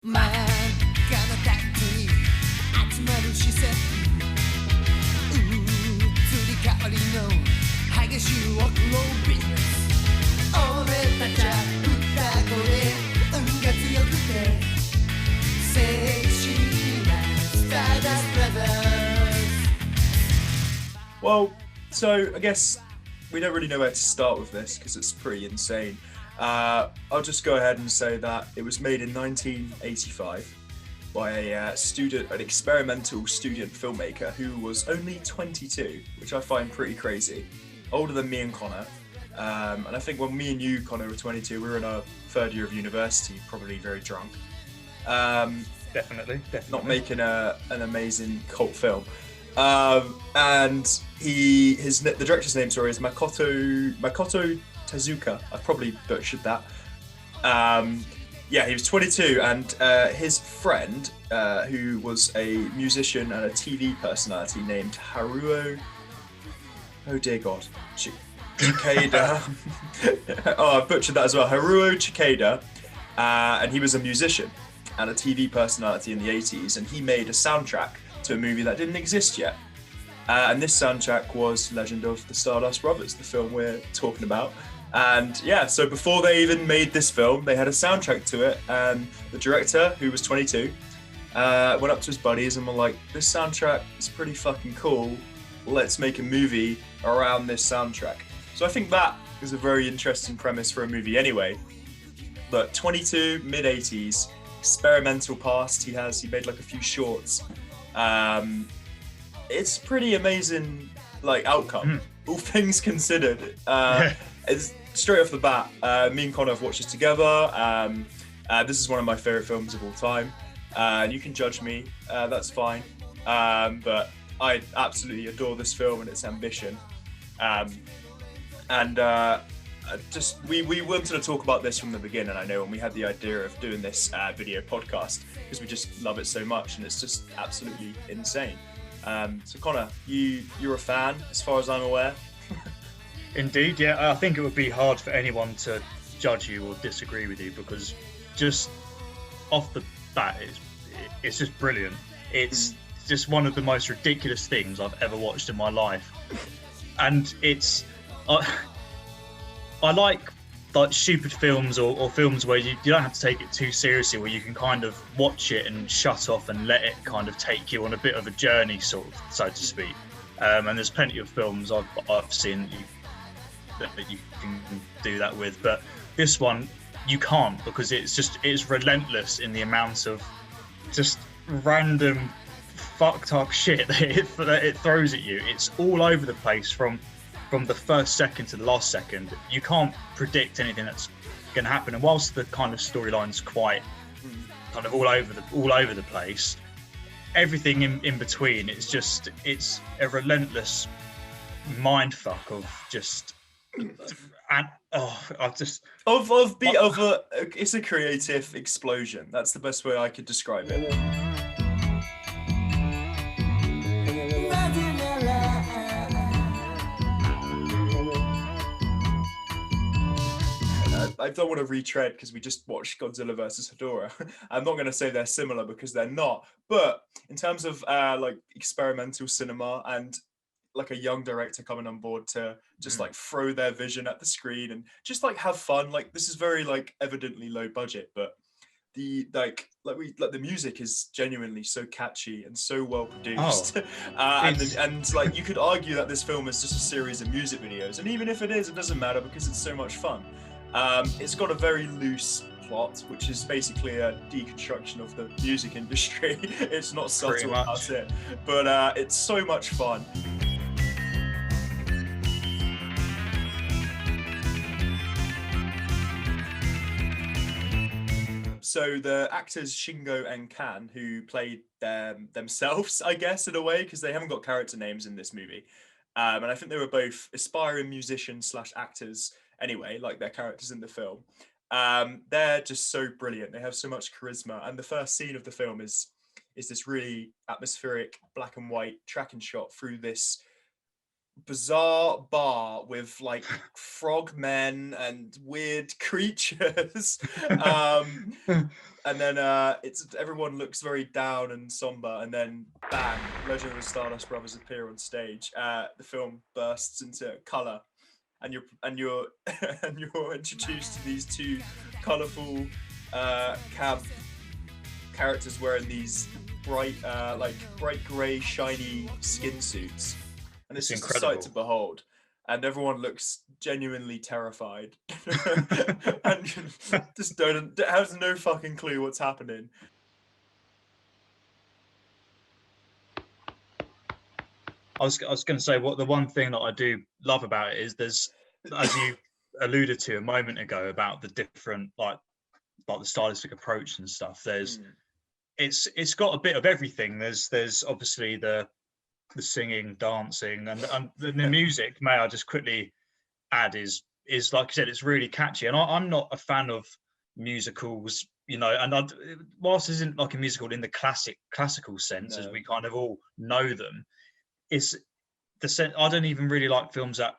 真っ赤なタッグに集まる視線移り変わりの激しいワークロービジネス俺たちは双子で運が強くて正式なスターダストブラザーズ Well, so I guess we don't really know where to start with this because it's pretty insane. I'll just go ahead and say that it was made in 1985 by an experimental student filmmaker who was only 22, which I find pretty crazy, older than me and Connor. And I think when me and you, Connor, were 22, we were in our third year of university, probably very drunk. Definitely. Not making an amazing cult film. And the director's name, sorry, is Makoto Tezuka. I probably butchered that. He was 22, and his friend, who was a musician and a TV personality named Haruo. Oh dear God, Chikeda. Oh, I butchered that as well. Haruo Chikeda, and he was a musician and a TV personality in the 80s, and he made a soundtrack to a movie that didn't exist yet. And this soundtrack was Legend of the Stardust Brothers, the film we're talking about. And yeah, so before they even made this film, they had a soundtrack to it. And the director, who was 22, went up to his buddies and were like, this soundtrack is pretty fucking cool. Let's make a movie around this soundtrack. So I think that is a very interesting premise for a movie anyway. But 22, mid-80s, experimental past he made like a few shorts. It's pretty amazing, like, outcome, all things considered. It's straight off the bat, me and Connor have watched this together. This is one of my favorite films of all time. You can judge me, that's fine. But I absolutely adore this film and its ambition. We wanted to talk about this from the beginning, I know, when we had the idea of doing this video podcast, because we just love it so much and it's just absolutely insane. So Connor, you're a fan as far as I'm aware. Indeed, yeah. I think it would be hard for anyone to judge you or disagree with you, because just off the bat, it's just brilliant. It's just one of the most ridiculous things I've ever watched in my life, and I like stupid films or films where you don't have to take it too seriously, where you can kind of watch it and shut off and let it kind of take you on a bit of a journey, so to speak. And there's plenty of films I've seen that you can do that with, but this one you can't, because it's relentless in the amount of just random fucked up shit that it throws at you. It's all over the place from the first second to the last second. You can't predict anything that's going to happen. And whilst the kind of storyline's quite kind of all over the place, everything in between, it's a relentless mindfuck of just. It's a creative explosion. That's the best way I could describe it. I don't want to retread because we just watched Godzilla vs. Hedorah. I'm not going to say they're similar because they're not. But in terms of like experimental cinema and like a young director coming on board to just like throw their vision at the screen and just like have fun, like this is very like evidently low budget, but the the music is genuinely so catchy and so well produced. And like you could argue that this film is just a series of music videos, and even if it is, it doesn't matter because it's so much fun. It's got a very loose plot, which is basically a deconstruction of the music industry. It's not subtle about it, but it's so much fun. So the actors Shingo and Kan, who played themselves, I guess, in a way, because they haven't got character names in this movie. And I think they were both aspiring musicians / actors anyway, like their characters in the film. They're just so brilliant. They have so much charisma. And the first scene of the film is this really atmospheric black and white tracking shot through this bizarre bar with like frog men and weird creatures. And then everyone looks very down and somber, and then bang, Legend of the Stardust Brothers appear on stage. The film bursts into color, and you're and you're introduced to these two colorful camp characters wearing these bright gray shiny skin suits, and it's just incredible. a sight to behold. And everyone looks genuinely terrified and just has no fucking clue what's happening. I was going to say, what the one thing that I do love about it is there's, as you alluded to a moment ago about the different like the stylistic approach and stuff. There's it's got a bit of everything. There's obviously the singing, dancing, and the music. May I just quickly add is like you said, it's really catchy. And I'm not a fan of musicals, you know. And whilst it isn't like a musical in the classical sense, as we kind of all know them, it's the sense. I don't even really like films that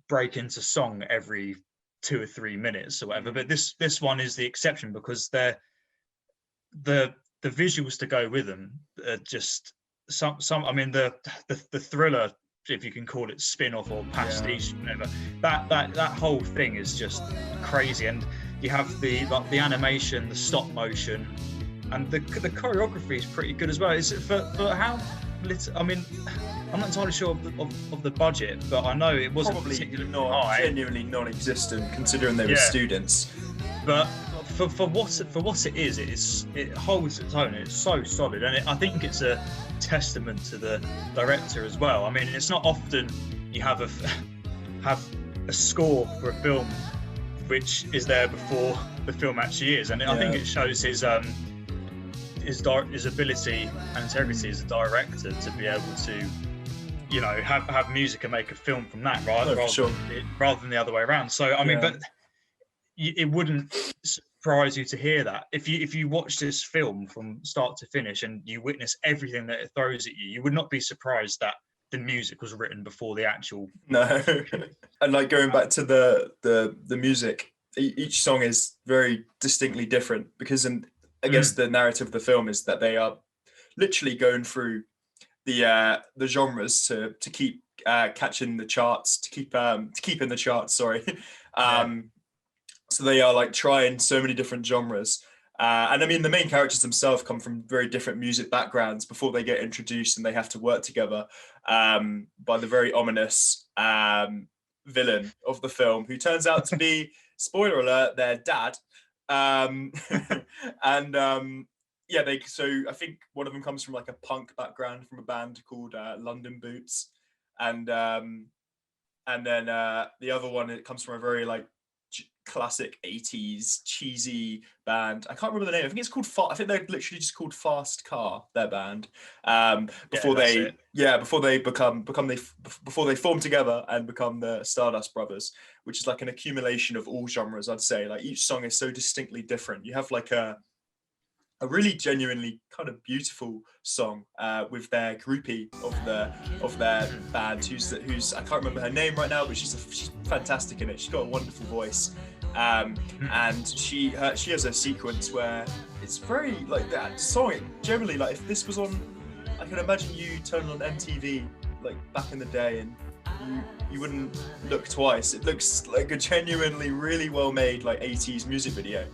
break into song every 2 or 3 minutes or whatever. But this one is the exception, because they're the visuals to go with them are just some. I mean, the thriller, if you can call it spin-off or pastiche, whatever, that whole thing is just crazy. And you have the animation, the stop motion, and the choreography is pretty good as well. Is it for how little? I mean, I'm not entirely sure of the budget, but I know it wasn't probably particularly not high. genuinely non-existent, considering they were students. But for what it is, it holds its own. It's so solid, and I think it's a testament to the director as well. I mean, it's not often you have a score for a film which is there before the film actually is, and I think it shows his ability and integrity as a director to be able to, you know, have music and make a film from that, rather than the other way around. So I mean, but it wouldn't surprise you to hear that if you watch this film from start to finish and you witness everything that it throws at you, you would not be surprised that the music was written before the actual. No. And like going back to the music, each song is very distinctly different, because I guess the narrative of the film is that they are literally going through the genres to keep catching the charts, to keep in the charts. Sorry. So they are like trying so many different genres. And I mean, the main characters themselves come from very different music backgrounds before they get introduced, and they have to work together by the very ominous villain of the film, who turns out to be, spoiler alert, their dad. So I think one of them comes from like a punk background from a band called London Boots, and then the other one, it comes from a very like classic 80s cheesy band. I can't remember the name. I think it's called I think they're literally just called Fast Car, their band. Before they form together and become the Stardust Brothers, which is like an accumulation of all genres, I'd say. Like each song is so distinctly different. You have like a really genuinely kind of beautiful song with their groupie of their band, who's I can't remember her name right now, but she's fantastic in it. She's got a wonderful voice, and she has a sequence where it's very like that song. Generally, like if this was on, I can imagine you turning on MTV like back in the day, and you wouldn't look twice. It looks like a genuinely really well made like 80s music video.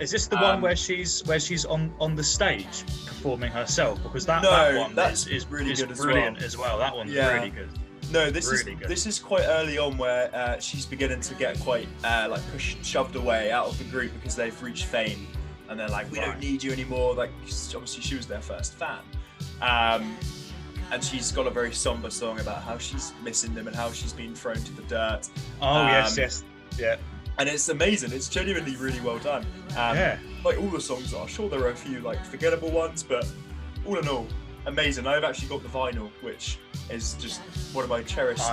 Is this the one where she's on the stage performing herself? Because that one is really good, brilliant as well. That one's really good. No, this is quite early on, where she's beginning to get quite like shoved away out of the group because they've reached fame, and they're like, we don't need you anymore. Like obviously she was their first fan, and she's got a very somber song about how she's missing them and how she's been thrown to the dirt. Yes, yeah. And it's amazing. It's genuinely really well done. Like all the songs are. Sure, there are a few like forgettable ones, but all in all, amazing. I've actually got the vinyl, which is just one of my cherished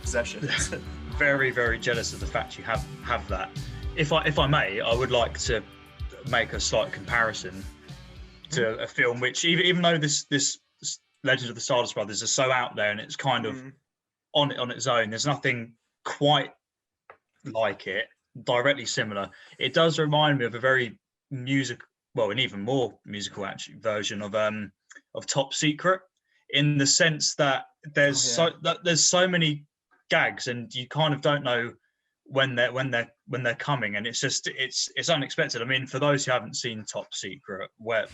possessions. Very, very jealous of the fact you have that. If I may, I would like to make a slight comparison to a film which, even though this Legend of the Stardust Brothers is so out there, and it's kind of on its own. There's nothing quite like it, directly similar. It does remind me of a very an even more musical actually version of Top Secret, in the sense that there's so many gags, and you kind of don't know when they're coming, and it's unexpected. I mean, for those who haven't seen Top Secret, where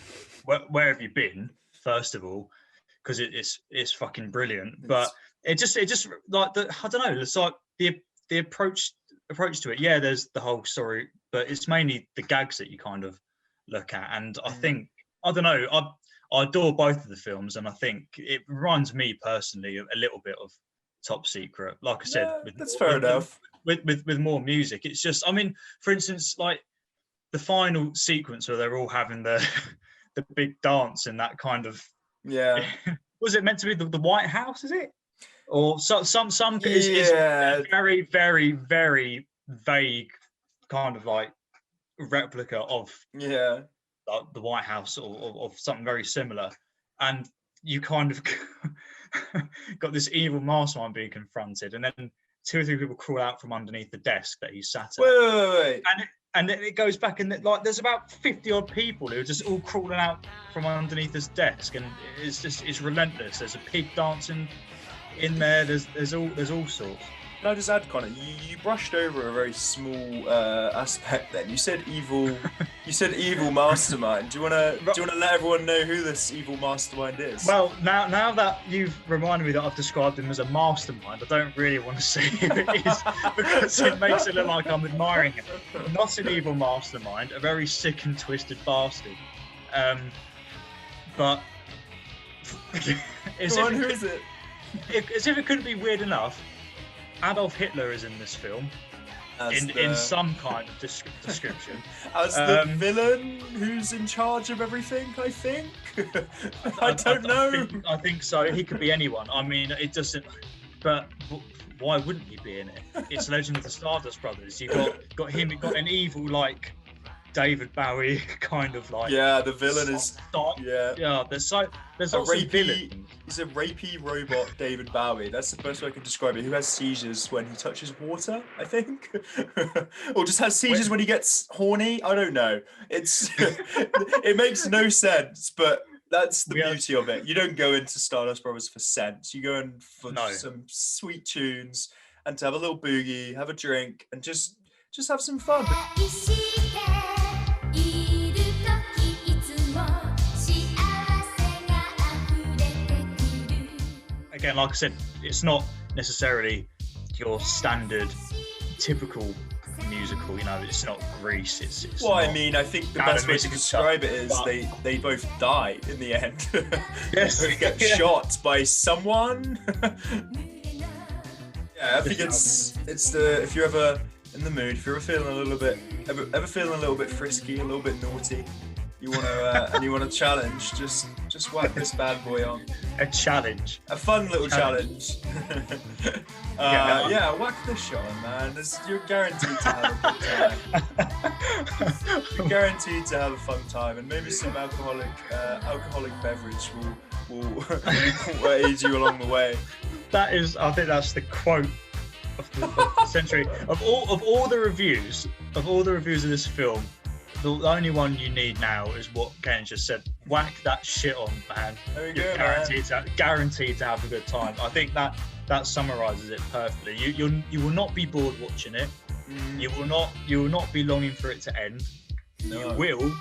have you been, first of all? Because it's fucking brilliant. But it just like I don't know, it's like the approach to it. Yeah, there's the whole story, but it's mainly the gags that you kind of look at. And I think, I don't know, I adore both of the films, and I think it reminds me personally a little bit of Top Secret. Like I said, that's fair enough. With more music, it's just, I mean, for instance, like the final sequence where they're all having the big dance in that kind of, was it meant to be the White House? Is it, or some is very, very, very vague kind of like replica of the White House, or of something very similar, and you kind of got this evil mastermind being confronted, and then 2 or 3 people crawl out from underneath the desk that he sat at. Wait. And it goes back, and like there's about 50 odd people who are just all crawling out from underneath this desk, and it's relentless. There's a pig dancing in there. There's all sorts. Can I just add, Connor? You brushed over a very small aspect. Then you said evil. You said evil mastermind. Do you wanna let everyone know who this evil mastermind is? Well, now that you've reminded me that I've described him as a mastermind, I don't really want to say who it is, because it makes it look like I'm admiring him. Not an evil mastermind, a very sick and twisted bastard. But Go on, who is it? As if it couldn't be weird enough, Adolf Hitler is in this film, in some kind of description. As the villain who's in charge of everything, I think. I don't know. I think so. He could be anyone. I mean, it doesn't. But why wouldn't he be in it? It's Legend of the Stardust Brothers. You got him. You got an evil like David Bowie kind of like. Yeah, the villain is. Yeah. There's lots of villains. He's a rapey robot, David Bowie. That's the best way I can describe it. Who has seizures when he touches water, I think, or just has seizures when he gets horny. I don't know. It makes no sense, but that's the beauty of it. You don't go into Stardust Brothers for sense. You go in for some sweet tunes and to have a little boogie, have a drink, and just have some fun. Again, like I said, it's not necessarily your standard, typical musical. You know, it's not Grease. It's well, I mean, I think the best way to describe it is they both die in the end. Yes, they get shot by someone. Yeah, I think it's the, if you're ever in the mood, if you're ever feeling a little bit frisky, a little bit naughty, you want to challenge, just whack this bad boy on. A challenge. A fun little challenge. Whack this shot on, man. You're guaranteed to have a good time. You're guaranteed to have a fun time, and maybe some alcoholic beverage will aid you along the way. I think that's the quote of the century. Of all the reviews of this film, the only one you need now is what Ken just said. Whack that shit on, man. You're guaranteed to have a good time. I think that summarizes it perfectly. You will not be bored watching it. You will not be longing for it to end. No. You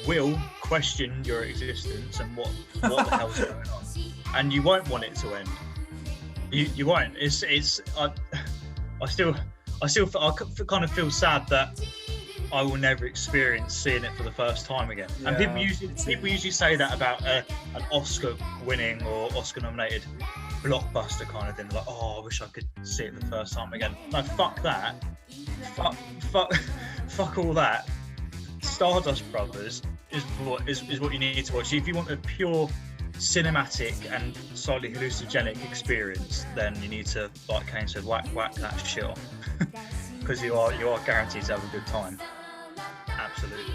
will question your existence and what the hell's going on, and you won't want it to end. You won't. I kind of feel sad that I will never experience seeing it for the first time again. Yeah, and people usually say that about an Oscar-winning or Oscar-nominated blockbuster kind of thing. Like, oh, I wish I could see it the first time again. No, fuck that. Fuck all that. Stardust Brothers is what you need to watch. If you want a pure cinematic and slightly hallucinogenic experience, then you need to, like Kane said, whack that shit on. Because you are guaranteed to have a good time. Absolutely.